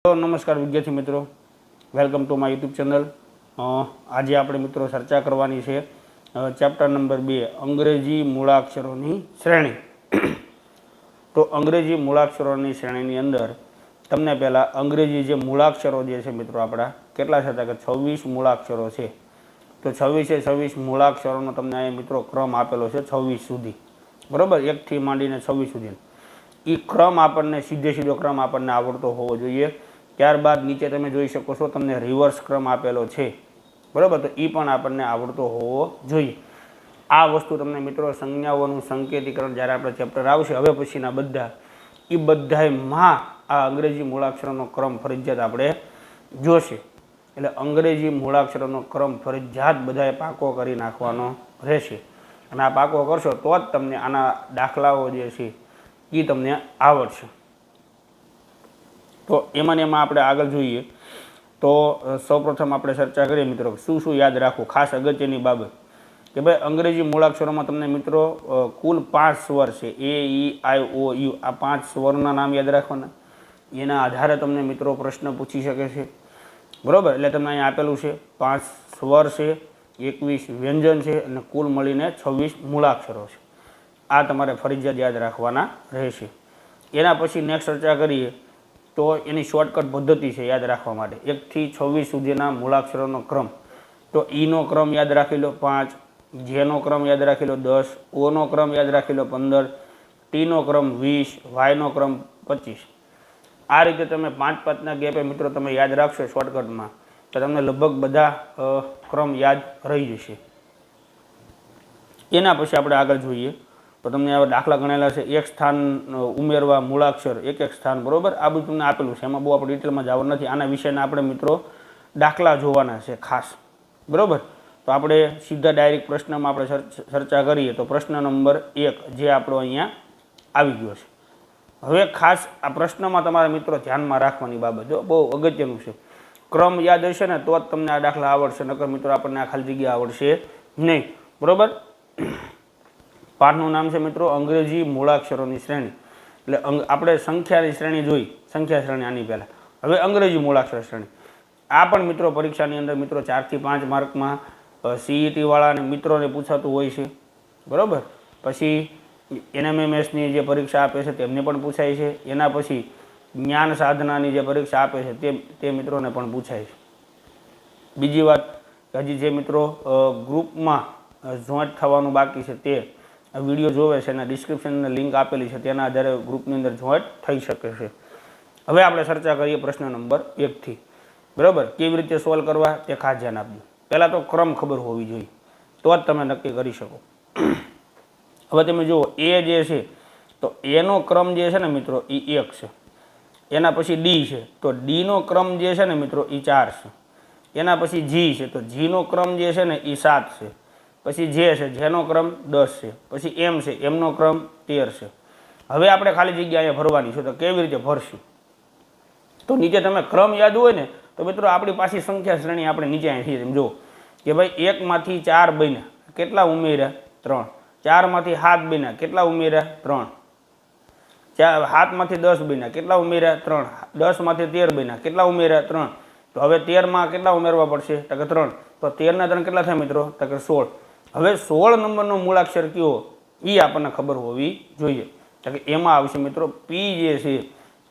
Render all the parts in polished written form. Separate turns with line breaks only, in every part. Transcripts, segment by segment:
तो नमस्कार विद्यार्थी मित्रों, welcome to my YouTube channel. आज आप मित्रों चर्चा करवानी है चैप्टर नंबर 2 अंग्रेजी मूळाक्षरों की श्रेणी। तो अंग्रेजी मूळाक्षरों की श्रेणी अंदर तमने पहला अंग्रेजी जो मूळाक्षरों जे छे मित्रों आपड़ा केटला छे कि 26 मूळाक्षरों छे। तो 26 मूळाक्षरों तमने अहीं मित्रों क्रम आपेलो छे 26 सुधी, बराबर, 1 थी मांडीने 26 सुधी। ई क्रम आपने सीधो क्रम आपने आवड़तो होवो जोईए। त्यारबाद नीचे तमे जोई शको छो तमने रिवर्स क्रम आपेलो छे, बराबर, तो ई पण आपने आवड़तो होवो जोईए। आ वस्तु तमने मित्रों संज्ञाओनुं संकेतीकरण ज्यारे आपणे चेप्टर आवशे हवे पछीना बधा ई बधायमां आ अंग्रेजी मूळाक्षरोनो क्रम फरजियात आपणे जोशे। एटले अंग्रेजी मूळाक्षरोनो क्रम फरजियात बधाए पाको करी नाखवानो रहेशे अने आ पाको करशो तो ज तमने आना दाखलाओ जे छे ई तमने आवड़शे। तो एमां आपणे आगळ जोईए तो सौप्रथम आपणे चर्चा करीए मित्रों शुं शुं याद राखवुं। खास अगत्यनी बाबत कि भाई अंग्रेजी मूळाक्षरोमां तमने मित्रों कुल 5 स्वर छे, ए ई आई ओ यू। आ 5 स्वरना नाम याद राखवाना। एना आधारे तमने मित्रों प्रश्न पूछी शके छे, बराबर। एटले तमने अहीं आपेलुं छे 5 स्वर छे, 21 व्यंजन छे अने कुल मळीने 26 मूळाक्षरो छे। आ तमारे फरजियात याद राखवाना रहेशे। एना पछी नेक्स्ट चर्चा करीए तो एनी शॉर्टकट पद्धति है याद राखवा माटे। 1 થી 26 सुधीना मूळाक्षरोनो क्रम। तो ई नो क्रम याद राखी लो 5, जे नो क्रम याद राखी लो 10, ओ नो क्रम याद राखी लो 15, टी नो क्रम 20, वाय नो क्रम 25। आ रीते तमे 5-5 ना गेपे मित्रों तमे याद राखशो शॉर्टकट में तो तमने लगभग बधा क्रम याद रही जशे। एना पछी आपणे आगळ जोईए तो तमने आवा दाखला गणेला छे। एक स्थान उमेरवा मूळाक्षर एक एक स्थान, बराबर। आ बधुं तमने आपेलुं छे, एमां बहु आपणे डिटेलमां जवानुं नथी। आना विषयना आपणे मित्रों दाखला जोवाना छे खास, बराबर। तो आपणे सीधा डायरेक्ट प्रश्नमां आपणे चर्चा करीए तो प्रश्न नंबर 1 जे आपणो अहींया आवी गयो छे। हवे खास आ प्रश्नमां तमारे मित्रों ध्यानमां राखवानी बाबत जो बहु अगत्यनुं छे। क्रम याद हशे ने तो ज तमने आ दाखला आवडशे, नकर मित्रों आपणने आ खाली जग्या आवडशे नहीं, बराबर। पाठનું नाम છે મિત્રો અંગ્રેજી મૂળાક્ષરોની શ્રેણી। એટલે આપણે સંખ્યાની શ્રેણી જોઈ, સંખ્યા શ્રેણી આની પહેલાં। હવે અંગ્રેજી મૂળાક્ષર શ્રેણી આ પણ મિત્રો પરીક્ષાની અંદર મિત્રો 4 થી 5 માર્કમાં સીઈટી વાળાને મિત્રોને પૂછાતું હોય છે, બરાબર। પછી એનએમએમએસની જે પરીક્ષા આપે છે તેમને પણ પૂછાય છે। એના પછી જ્ઞાન સાધનાની જે પરીક્ષા આપે છે તે મિત્રોને પણ પૂછાય છે। બીજી વાત હજી જે મિત્રો ગ્રુપમાં જોઈન્ટ થવાનું બાકી છે તે वीडियो जोवे छे एना डिस्क्रिप्शन में लिंक आपेली है, तेना आधारे ग्रुपनी अंदर जॉइंट थई शके छे। हवे आपणे चर्चा करीए प्रश्न नंबर 1 थी, बराबर। केवी रीते सोल्व करवा ते खास ध्यान आपजो। पहला तो क्रम खबर होवी जोईए तो ज तमे नक्की करी शको। हवे तमे जुओ ए जे छे तो ए नो क्रम जे छे ने मित्रों ई 1 छे। एना पछी डी छे तो डी नो क्रम जे छे ने मित्रों ई 4 छे। एना पछी जी छे तो जी नो क्रम जे छे ने ई 7 छे। पछी जे छे जेनो क्रम 10 छे। पछी एम छे एमनो क्रम 13 छे। हवे आपणे खाली जग्या अहींया भरवानी छे तो केवी रीते भरशुं तो नीचे तमे क्रम याद होय ने तो मित्रों आपणी पाछी संख्या श्रेणी आपणे नीचे अहींથી जो कि भाई 1 मांथी 4 बन्या केटला उमेर्या 3, 4 मांथी 7 बन्या केटला उमेर्या 3, 7 मांथी 10 बन्या केटला उमेर्या 3, 10 मांथी 13 बन्या केटला उमेर्या 3। तो हवे 13 मां केटला उमेरवा पड़शे तो के 3। तो 13 ना 3 केटला थाय मित्रों तो के 16। हवे 16 नंबरनो मूळाक्षर कयो ई आपणे खबर होवी जोईए। तो के एमां आवशे मित्रों पी जे छे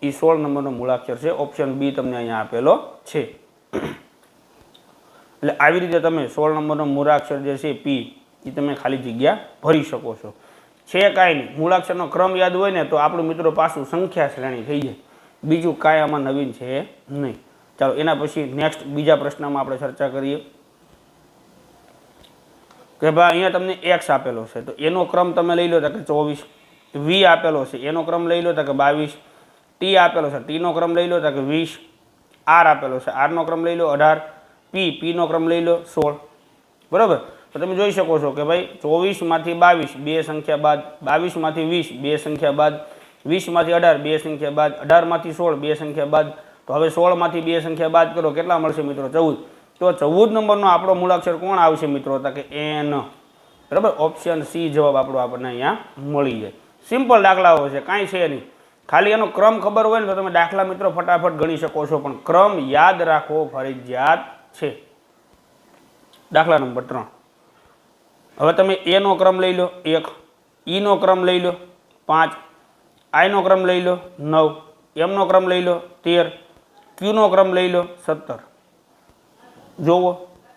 ई 16 नंबरनो मूळाक्षर छे। ऑप्शन बी तमने अहींया आपेलो छे। એટલે આવી રીતે તમે 16 નંબરનો મૂળાક્ષર જે છે પી એ તમે ખાલી જગ્યા ભરી શકો છો। છે કાંઈ નહીં, મૂળાક્ષરનો ક્રમ યાદ હોય ને તો આપણું મિત્રો પાછું સંખ્યા શ્રેણી થઈ જાય, બીજું કાંઈ આમાં નવીન છે નહીં। ચાલો એના પછી નેક્સ્ટ બીજા પ્રશ્નમાં આપણે ચર્ચા કરીએ કે ભાઈ અહીંયા તમને એક્સ આપેલો છે તો એનો ક્રમ તમે લઈ લો તો કે 24, વી આપેલો છે એનો ક્રમ લઈ લો તો કે 22, ટી આપેલો છે ટીનો ક્રમ લઈ લો તો કે 20, આર આપેલો છે આરનો ક્રમ લઈ લો 18, પીનો ક્રમ લઈ લો 16, બરાબર। તો તમે જોઈ શકો છો કે ભાઈ 24 માંથી 22 બે સંખ્યા બાદ, 22 માંથી 20 બે સંખ્યા બાદ, 20 માંથી 18 બે સંખ્યા બાદ, 18 માંથી 16 બે સંખ્યા બાદ। તો હવે 16 માંથી બે સંખ્યા બાદ કરો કેટલા મળશે મિત્રો 14। तो 14 नंबर आपणो मूळाक्षर कोण आवशे मित्रों तो कि एन, बराबर। ऑप्शन सी जवाब आपणो आपणे अहींया मळी जाय। सिम्पल दाखलाओ छे, कांई छे नहीं। ખાલી એનો ક્રમ ખબર હોય ને તો તમે દાખલા મિત્રો ફટાફટ ગણી શકો છો, પણ ક્રમ યાદ રાખવો ફરજિયાત છે. દાખલા નંબર 3. હવે તમે એ નો ક્રમ લઈ લો 1, ઈ નો ક્રમ લઈ લો 5, આઈ નો ક્રમ લઈ લો 9, એમ નો ક્રમ લઈ લો 13, ક્યુ નો ક્રમ લઈ લો 17. જોવો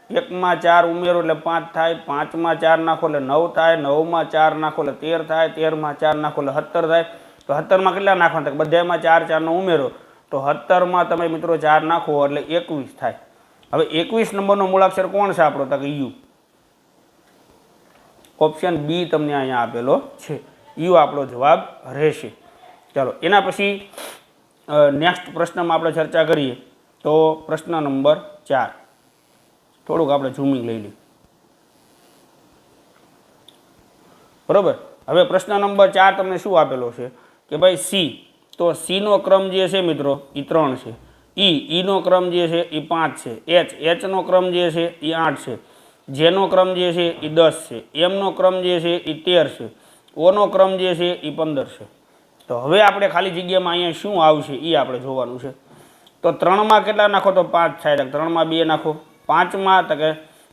1 માં 4 ઉમેરો એટલે 5 થાય, 5 માં 4 નાખો એટલે 9 થાય, 9 માં 4 નાખો એટલે 13 થાય, 13 માં 4 નાખો એટલે 17 થાય. તો 17 માં કેટલા નાખવાના? બધામાં 4 4 નો ઉમેરો તો 17 માં તમે મિત્રો 4 નાખો એટલે 21 થાય. હવે 21 નંબરનો મૂળાક્ષર કોણ છે આપણો? તો કે યુ. ઓપ્શન બી તમને અહીંયા આપેલો છે, યુ આપણો જવાબ રહેશે. ચાલો એના પછી નેક્સ્ટ પ્રશ્નમાં આપણે ચર્ચા કરીએ તો પ્રશ્ન નંબર 4. થોડુંક આપણે ઝૂમિંગ લઈ લઈએ, બરોબર. હવે પ્રશ્ન નંબર 4 તમને શું આપેલો છે કે ભાઈ સી, તો સી નો ક્રમ જે છે મિત્રો એ 3 છે, ઈ નો ક્રમ જે છે એ 5 છે, એચ નો ક્રમ જે છે એ 8 છે, જે નો ક્રમ જે છે એ 10 છે, એમ નો ક્રમ જે છે એ 13 છે, ઓ નો ક્રમ જે છે એ 15 છે. તો હવે આપણે ખાલી જગ્યામાં અહીંયા શું આવશે એ આપણે જોવાનું છે. તો 3 માં કેટલા નાખો તો 5 થાય, 3 માં 2 નાખો, 5 માં તો કે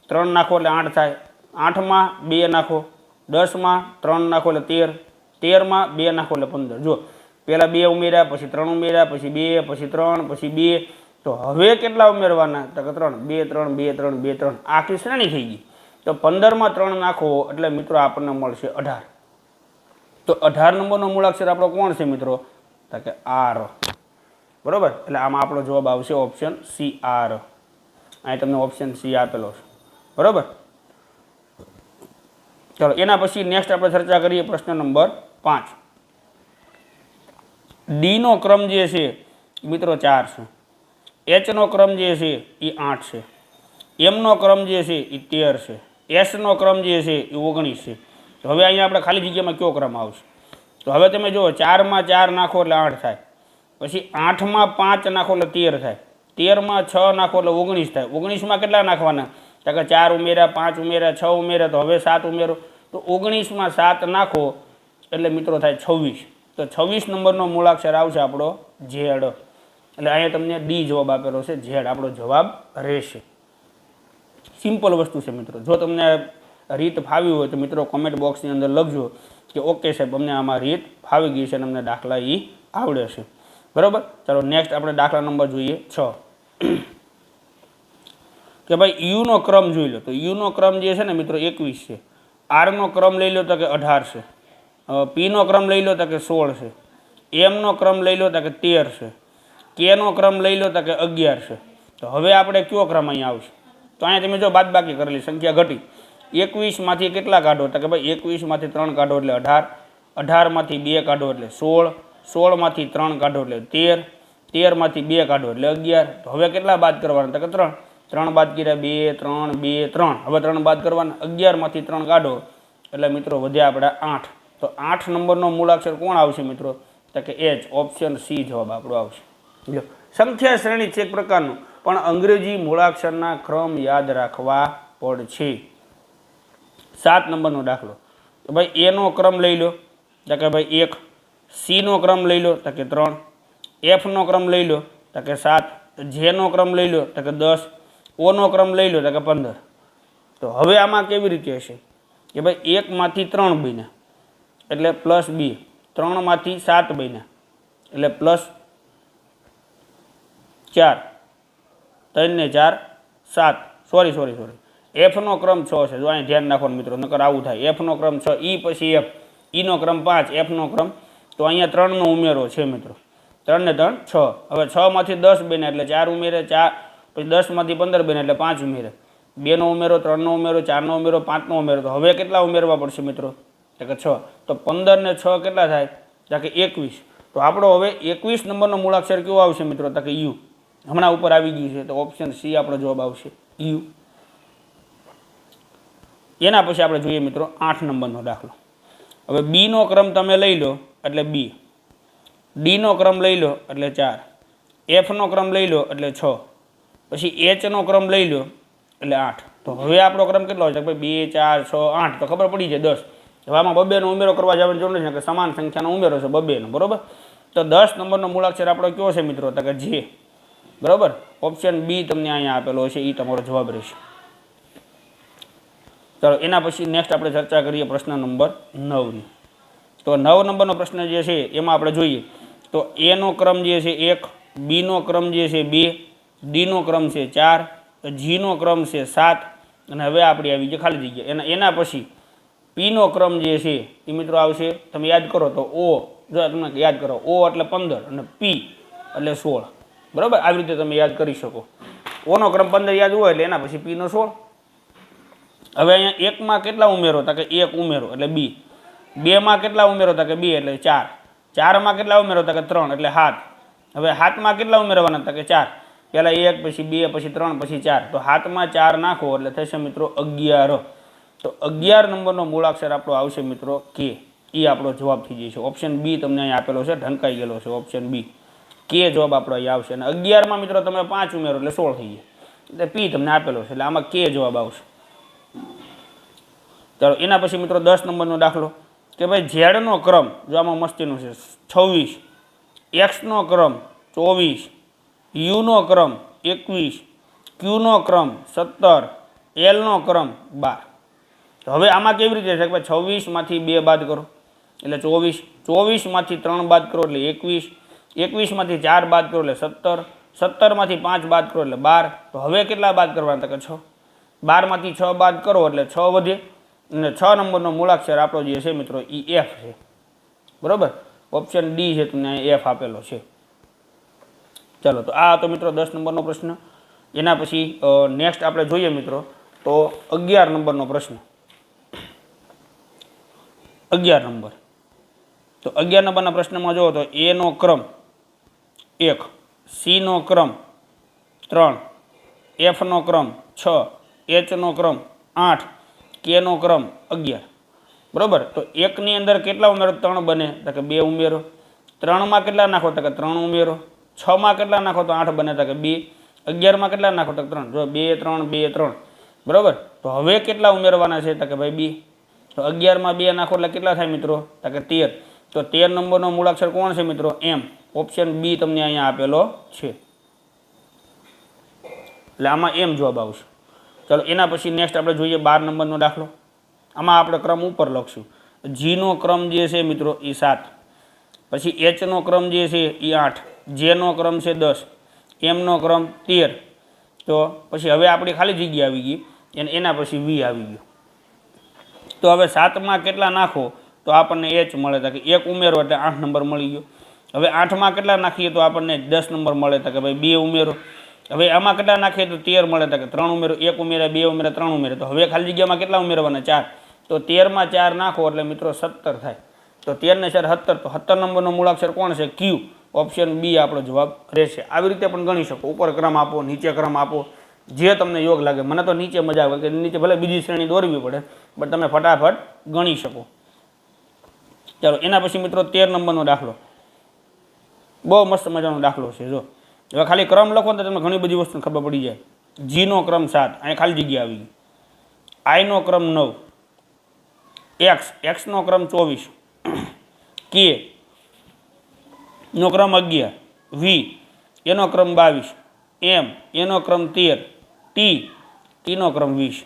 3 નાખો એટલે 8 થાય, 8 માં 2 નાખો, 10 માં 3 નાખો એટલે 13, 13 માં 2 નાખો એટલે 15. જો પહેલાં 2 ઉમેર્યા, પછી 3 ઉમેર્યા, પછી 2, પછી 3, પછી 2. તો હવે કેટલા ઉમેરવાના? તો કે 3, 2 3 2 3 2 3, આખી શ્રેણી થઈ ગઈ. તો 15 માં 3 નાખો એટલે મિત્રો આપણને મળશે 18. તો 18 નંબરનો મૂળાક્ષર આપણો કોણ છે મિત્રો? તો કે આર, બરોબર. એટલે આમાં આપણો જવાબ આવશે ઓપ્શન સી, આર. અહીં તમને ઓપ્શન સી આપેલો છે, બરોબર. ચાલો એના પછી નેક્સ્ટ આપણે ચર્ચા કરીએ પ્રશ્ન નંબર 5. ડી નો ક્રમ જે છે મિત્રો 4 છે, એચ નો ક્રમ જે છે એ 8 છે, એમ નો ક્રમ જે છે એ 13 છે, એસ નો ક્રમ જે છે એ 19 છે. તો હવે અહીંયા આપણે ખાલી જગ્યામાં કયો ક્રમ આવશે? તો હવે તમે જુઓ 4 માં 4 નાખો એટલે 8 થાય, પછી 8 માં 5 નાખો એટલે 13 થાય, 13 માં 6 નાખો એટલે 19 થાય. 19 માં કેટલા નાખવાના? તો કે 4 ઉમેર્યા, 5 ઉમેર્યા, 6 ઉમેર્યા, તો હવે 7 ઉમેરો. તો 19 માં 7 નાખો એટલે મિત્રો થાય 26. તો 26 નંબરનો મૂળાક્ષર આવશે આપણો ઝેડ. એટલે અહીંયા તમને ડી જવાબ આપેલો છે, ઝેડ આપણો જવાબ રહેશે. સિમ્પલ વસ્તુ છે મિત્રો. જો તમને રીત ફાવી હોય તો મિત્રો કોમેન્ટ બોક્સની અંદર લખજો કે ઓકે સાહેબ અમને આમાં રીત ફાવી ગઈ છે અને અમને દાખલા એ આવડે છે, બરાબર. ચાલો નેક્સ્ટ આપણે દાખલા નંબર જોઈએ 6. કે ભાઈ યુ નો ક્રમ જોઈ લો. તો યુ નો ક્રમ જે છે ને મિત્રો 21 છે, આર નો ક્રમ લઈ લો તો કે 18 છે, પી નો ક્રમ લઈ લો તો કે 16 છે, એમ નો ક્રમ લઈ લો તો કે 13 છે, કે નો ક્રમ લઈ લો તો કે 11 છે. તો હવે આપણે કયો ક્રમ અહીંયા આવશે? તો અહીંયા તમે જો બાદબાકી કરેલી સંખ્યા ઘટી. 21 માંથી કેટલા કાઢો? તો કે ભાઈ 21 માંથી 3 કાઢો એટલે 18, 18 માંથી 2 કાઢો એટલે 16, 16 માંથી 3 કાઢો એટલે 13, 13 માંથી 2 કાઢો એટલે 11. તો હવે કેટલા બાદ કરવાના? તો કે 3, 3 બાદ કર્યા 2 3 2 3. હવે 3 બાદ કરવાના, 11 માંથી 3 કાઢો એટલે મિત્રો વધ્યા આપણા 8. તો 8 નંબરનો મૂળાક્ષર કોણ આવશે મિત્રો? તો કે એચ, ઓપ્શન સી જવાબ આપણો આવશે. જો સંખ્યા શ્રેણી છે એક પ્રકારનું, પણ અંગ્રેજી મૂળાક્ષરના ક્રમ યાદ રાખવા પડશે. 7 નંબરનો દાખલો. તો ભાઈ એ નો ક્રમ લઈ લો તો કે ભાઈ 1, સી નો ક્રમ લઈ લો તો કે 3, એફ નો ક્રમ લઈ લો તો કે 7, જે નો ક્રમ લઈ લો તો કે 10, ઓ નો ક્રમ લઈ લો તો કે 15. તો હવે આમાં કેવી રીતે હશે કે ભાઈ 1 માંથી 3 બન્યા એટલે પ્લસ 2, 3 માંથી 7 બન્યા એટલે પ્લસ 4, 3 ને 4 7. સોરી એફ નો ક્રમ 6 છે. જો અહીં ધ્યાન રાખવાનું મિત્રો, નકર આવું થાય. એફ નો ક્રમ 6, ઈ પછી એફ, ઈ નો ક્રમ 5, એફ નો ક્રમ, તો અહીંયા 3 નો ઉમેરો છે મિત્રો. 3 ને 3 6. હવે 6 માંથી 10 બન્યા એટલે 4 ઉમેરે, 4 પછી 10 માંથી 15 બન્યા એટલે 5 ઉમેરે, 2 નો ઉમેરો, 3 નો ઉમેરો, 4 નો ઉમેરો, 5 નો ઉમેરો. તો હવે કેટલા ઉમેરવા પડશે મિત્રો? તો કે 6. તો 15 ને 6 કેટલા થાય? તો કે 21. તો આપણો હવે 21 નંબરનો મૂળાક્ષર કેવો આવશે મિત્રો? તો કે યુ. હમણાં ઉપર આવી ગયું છે, તો ઓપ્શન સી આપણો જવાબ આવશે, યુ. એના પછી આપણે જોઈએ મિત્રો 8 નંબરનો દાખલો. હવે બી નો ક્રમ તમે લઈ લો એટલે 2, ડી નો ક્રમ લઈ લો એટલે 4, એફ નો ક્રમ લઈ લો એટલે 6, પછી એચ નો ક્રમ લઈ લો એટલે 8. તો હવે આપણો ક્રમ કેટલો છે? ભાઈ 2 4 6 8. તો ખબર પડી જાય 10. હવે આમાં 2 નો ઉમેરો કરવા જવાની જરૂર નથી કે સમાન સંખ્યાનો ઉમેરો છે 2 નો, બરોબર. તો 10 નંબરનો મૂળાક્ષર આપણો કયો છે મિત્રો? તો કે જે. બરાબર, ઓપ્શન બી તમને અહીંયા આપેલો છે, એ તમારો જવાબ રહેશે. ચાલો એના પછી નેક્સ્ટ આપણે ચર્ચા કરીએ પ્રશ્ન નંબર 9ની. તો 9 નંબરનો પ્રશ્ન જે છે એમાં આપણે જોઈએ તો એ નો ક્રમ જે છે 1, બી નો ક્રમ જે છે 2, ડી નો ક્રમ છે 4, જી નો ક્રમ છે 7 અને હવે આપણી આવી ગઈ ખાલી જગ્યા. એના પછી પી નો ક્રમ જે છે એ મિત્રો આવશે, તમે યાદ કરો તો ઓ, જો તમે યાદ કરો ઓ એટલે 15 અને પી એટલે 16. બરાબર, આવી રીતે તમે યાદ કરી શકો. ઓ નો ક્રમ 15 યાદ હોય એટલે એના પછી પી નો 16. હવે અહીંયા 1 માં કેટલા ઉમેરો? તો કે 1 ઉમેરો એટલે બી. 2 માં કેટલા ઉમેરો? તો કે 2 એટલે 4. 4 માં કેટલા ઉમેરો? તો કે 3 એટલે 7. હવે 7 માં કેટલા ઉમેરવાના? તો કે 4. પહેલા 1 પછી 2 પછી 3 પછી 4. તો 7 માં 4 નાખો એટલે થશે મિત્રો 11. તો 11 નંબરનો મૂળાક્ષર આપણો આવશે મિત્રો કે. એ આપણો જવાબ થઈ જશે. ઓપ્શન બી તમને અહીંયા આપેલો છે, ઢંકાઈ ગયેલો છે ઓપ્શન બી. કે જવાબ આપણો અહીંયા આવશે. અને 11 માં મિત્રો તમે 5 ઉમેરો એટલે 16 થઈ જાય. એટલે પી તમને આપેલો છે એટલે આમાં કે જવાબ આવશે. ચાલો એના પછી મિત્રો 10 નંબરનો દાખલો કે ભાઈ ઝેડનો ક્રમ, જો આમાં મસ્તીનું છે 26, એક્સનો ક્રમ 24, યુનો ક્રમ 21, ક્યુનો ક્રમ 17, એલનો ક્રમ 12. તો હવે આમાં કેવી રીતે છે કે ભાઈ 26 માંથી 2 બાદ કરો એટલે 24, 24 માંથી 3 બાદ કરો એટલે 21, 21 માંથી 4 બાદ કરો એટલે 17, 17 માંથી 5 બાદ કરો એટલે 12. તો હવે કેટલા બાદ કરવાના? તો કે 6. 12 માંથી 6 બાદ કરો એટલે 6 વધે. અને 6 નંબરનો મૂળાક્ષર આપણો જે છે મિત્રો એ એફ છે. બરાબર, ઓપ્શન ડી છે, તમને એફ આપેલો છે. ચાલો તો આ હતો મિત્રો 10 નંબરનો પ્રશ્ન. એના પછી નેક્સ્ટ આપણે જોઈએ મિત્રો તો 11 નંબરનો પ્રશ્ન. 11 નંબર, તો 11 નંબરના પ્રશ્નમાં જુઓ તો એ નો ક્રમ 1, સી નો ક્રમ 3, એફ નો ક્રમ 6, એચ નો ક્રમ 8, કે નો ક્રમ 11. બરાબર, તો 1 ની અંદર કેટલા ઉમેરો? 3 બને તો કે 2 ઉમેરો. 3 માં કેટલા નાખો? તો કે 3 ઉમેરો. 6 માં કેટલા નાખો? તો 8 બને તો કે 2. 11 માં કેટલા નાખો? તો 3. જો 2 3 2 3. બરાબર, તો હવે કેટલા ઉમેરવાના છે? તો કે ભાઈ 2. તો 11 માં 2 નાખો એટલે કેટલા થાય મિત્રો? તો કે 13. તો 13 નંબરનો મૂળાક્ષર કોણ છે મિત્રો? એમ. ઓપ્શન બી તમને અહીંયા આપેલો છે. એટલે આમાં એમ જવાબ આવશે. ચાલો એના પછી નેક્સ્ટ આપણે જોઈએ 12 નંબરનો દાખલો. આમાં આપણે ક્રમ ઉપર લખશું. જી નો ક્રમ જે છે મિત્રો એ 7, પછી એચ નો ક્રમ જે છે એ 8, જે નો ક્રમ છે 10, એમ નો ક્રમ 13. તો પછી હવે આપણી ખાલી જગ્યા આવી ગઈ અને એના પછી વી આવી ગયું. તો હવે 7 માં કેટલા નાખો તો આપણને એચ મળે? તો કે 1 ઉમેરો એટલે 8 નંબર મળી ગયો. હવે 8 માં કેટલા નાખીએ તો આપણને 10 નંબર મળે? તો કે ભાઈ 2 ઉમેરો. હવે આમાં કેટલા નાખીએ તો 13 મળે? તો કે 3 ઉમેરો. 1 ઉમેર્યા, 2 ઉમેર્યા, 3 ઉમેર્યા. તો હવે ખાલી જગ્યામાં કેટલા ઉમેરવાના? 4. તો 13 માં 4 નાખો એટલે મિત્રો 17 થાય. તો 13 ને 4 17. તો 17 નંબરનો મૂળાક્ષર કોણ છે? ક્યુ. ઓપ્શન બી આપણો જવાબ રહેશે. આવી રીતે પણ ગણી શકો. ઉપર ક્રમ આપો, નીચે ક્રમ આપો, જે તમને યોગ લાગે. મને તો નીચે મજા આવે કે નીચે ભલે બીજી શ્રેણી દોરવી પડે બટ તમે ફટાફટ ગણી શકો. ચાલો એના પછી મિત્રો 13 નંબરનો દાખલો. બહુ મસ્ત મજાનો દાખલો છે. જો હવે ખાલી ક્રમ લખો તો તમને ઘણી બધી વસ્તુ ખબર પડી જાય. જી નો ક્રમ 7, અહીંયા ખાલી જગ્યા આવી ગઈ. આઈ નો ક્રમ 9, એક્સ નો ક્રમ 24, કે નો ક્રમ 11, વી એનો ક્રમ 22, એમ એનો ક્રમ 13, ટી નો ક્રમ 20.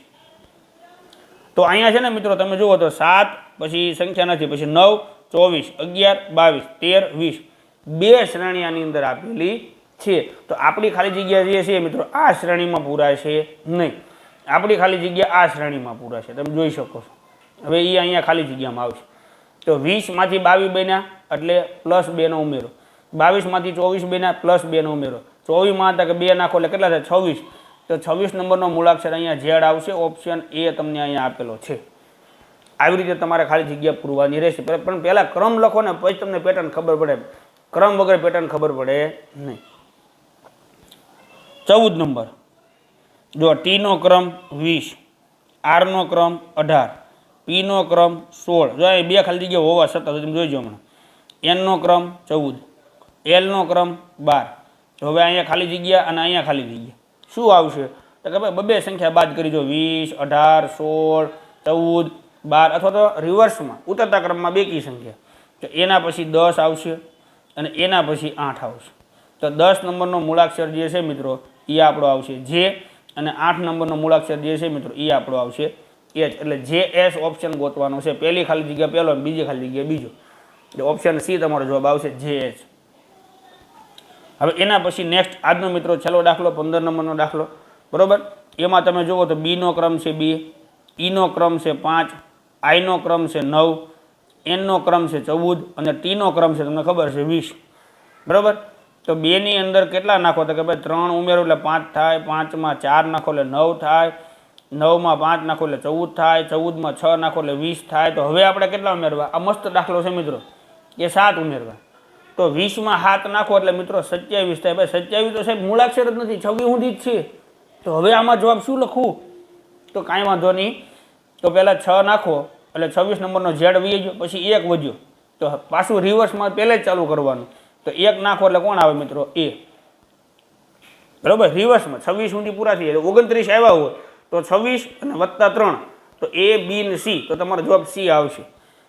તો અહીંયા છે ને મિત્રો તમે જુઓ તો 7 પછી સંખ્યા નથી, પછી 9, 24, 11, 22, 13, 20 બે શ્રેણી આની અંદર આપેલી છે. તો આપણી ખાલી જગ્યા જે છે મિત્રો આ શ્રેણીમાં પૂરાશે નહીં. આપણી ખાલી જગ્યા આ શ્રેણીમાં પૂરાશે. તમે જોઈ શકો છો. હવે એ અહીંયા ખાલી જગ્યામાં આવશે. તો 20 માંથી 22 બન્યા એટલે +2 નો ઉમેરો. 22 માંથી 24 બન્યા +2 નો ઉમેરો. 24 માં કે 2 નાખો એટલે કેટલા થાય? 26. તો 26 નંબરનો મૂળાક્ષર અહીંયા ઝેડ આવશે. ઓપ્શન એ તમને અહીંયા આપેલો છે. આવી રીતે તમારે ખાલી જગ્યા પૂરવાની રહેશે. પણ પહેલા ક્રમ લખો ને પછી તમને પેટર્ન ખબર પડે. ક્રમ વગર પેટર્ન ખબર પડે નહીં. 14 નંબર, જો ટી નો ક્રમ 20, આર નો ક્રમ 18, પી નો ક્રમ 16. જો અહીં બે ખાલી જગ્યા હોવા છતાં તમે જોઈજો હમણાં. એન નો ક્રમ 14, એલ નો ક્રમ 12. તો હવે અહીંયા ખાલી જગ્યા અને અહીંયા ખાલી જગ્યા શું આવશે? તો કે ભાઈ બબે સંખ્યા બાદ કરી દો. 20, 18, 16, 14, 12 અથવા તો રિવર્સમાં ઉતરતા ક્રમમાં બેકી સંખ્યા. તો એના પછી 10 આવશે, અને એના પછી 8 આવશે. તો 10 નંબરનો મૂળાક્ષર જે છે મિત્રો એ આપણો આવશે જે, અને 8 નંબરનો મૂળાક્ષર જે છે મિત્રો એ આપણો આવશે એચ. એટલે જે એસ ઓપ્શન ગોતવાનો છે. પહેલી ખાલી જગ્યા પહેલો અને બીજી ખાલી જગ્યા બીજો. એટલે ઓપ્શન સી તમારો જવાબ આવશે જે એચ. હવે એના પછી નેક્સ્ટ આજનો મિત્રો છેલ્લો દાખલો 15 નંબરનો દાખલો, બરોબર. એમાં તમે જુઓ તો બી નો ક્રમ છે 2, ઈ નો ક્રમ છે 5, આઈ નો ક્રમ છે 9, એન નો ક્રમ છે 14 અને ટી નો ક્રમ છે તમને ખબર છે 20, બરોબર. તો 2 ની અંદર કેટલા નાખો તો કે ભાઈ 3 ઉમેરો એટલે 5 થાય, 5 માં 4 નાખો એટલે 9 થાય, 9 માં 5 નાખો એટલે 14 થાય, 14 માં 6 નાખો એટલે 20 થાય. તો હવે આપણે કેટલા ઉમેરવા? આ મસ્ત દાખલો છે મિત્રો કે 7 ઉમેરવા. તો 20 માં 7 નાખો એટલે મિત્રો 27 થાય. ભાઈ 27 તો સાહેબ મૂળાક્ષર જ નથી, 26 સુધી જ છે. તો હવે આમાં જવાબ શું લખવું? તો કાંઈ વાંધો નહીં. તો પહેલાં 6 નાખો એટલે 26 નંબરનો ઝેડ વહી ગયો, પછી 1 વધ્યો. તો પાછું રિવર્સમાં પહેલે જ ચાલુ કરવાનું. તો 1 નાખો એટલે કોણ આવે મિત્રો? એ. બરાબર, રિવર્સમાં 26 સુધી પૂરા થઈ જાય. 29 આવ્યા હોય તો 26 અને +3 તો એ, બી ને સી. તો તમારો જવાબ સી આવશે.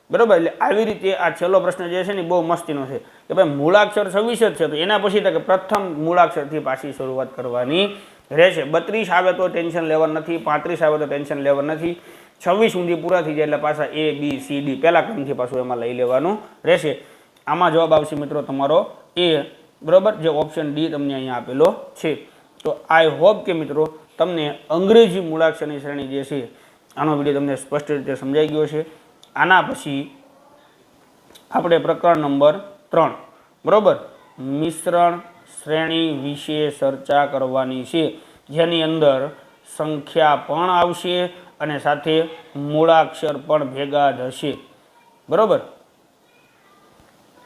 બરાબર. એટલે આવી રીતે આ છેલ્લો પ્રશ્ન જે છે ને બહુ મસ્તીનો છે કે ભાઈ મૂળાક્ષર 26 જ છે. તો એના પછી કે પ્રથમ મૂળાક્ષરથી પાછી શરૂઆત કરવાની રહેશે. 32 આવે તો ટેન્શન લેવાનું નથી, 35 આવે તો ટેન્શન લેવાનું નથી. 26 સુધી પૂરા થઈ જાય એટલે પાછા એ, બી, સી, ડી પહેલા ક્રમથી પાછું એમાં લઈ લેવાનું રહેશે. આમાં જવાબ આવશે મિત્રો તમારો એ, બરાબર, જે ઓપ્શન ડી તમને અહીંયા આપેલો છે. તો આઈ હોપ કે મિત્રો તમને અંગ્રેજી મૂળાક્ષરની શ્રેણી જે છે આનો વિડીયો તમને સ્પષ્ટ રીતે સમજાઈ ગયો છે. આના પછી આપણે પ્રકરણ નંબર 3, બરાબર, મિશ્રણ શ્રેણી વિશે ચર્ચા કરવાની છે, જેની અંદર સંખ્યા પણ આવશે અને સાથે મૂળાક્ષર પણ ભેગા જ હશે. બરાબર,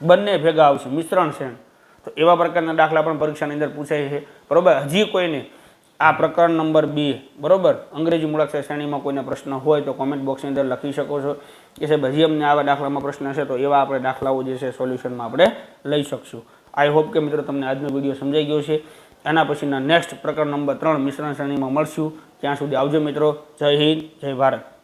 બંને ભેગા આવશે મિશ્રણ શ્રેણી. તો એવા પ્રકારના દાખલા પણ પરીક્ષાની અંદર પૂછાય છે. બરાબર. હજી કોઈને આ પ્રકરણ નંબર 2, બરાબર, અંગ્રેજી મૂળાક્ષર શ્રેણીમાં કોઈને પ્રશ્ન હોય તો કોમેન્ટ બોક્સની અંદર લખી શકો છો કે સાહેબ હજી અમને આવા દાખલામાં પ્રશ્ન છે. તો એવા આપણે દાખલાઓ જે છે સોલ્યુશનમાં આપણે લઈ શકશું. આઈ હોપ કે મિત્રો તમને આજનો વિડીયો સમજાઈ ગયો છે. એના પછીના નેક્સ્ટ પ્રકરણ નંબર 3 મિશ્રણ શ્રેણીમાં મળશું. ત્યાં સુધી આવજો મિત્રો. જય હિન્દ, જય ભારત.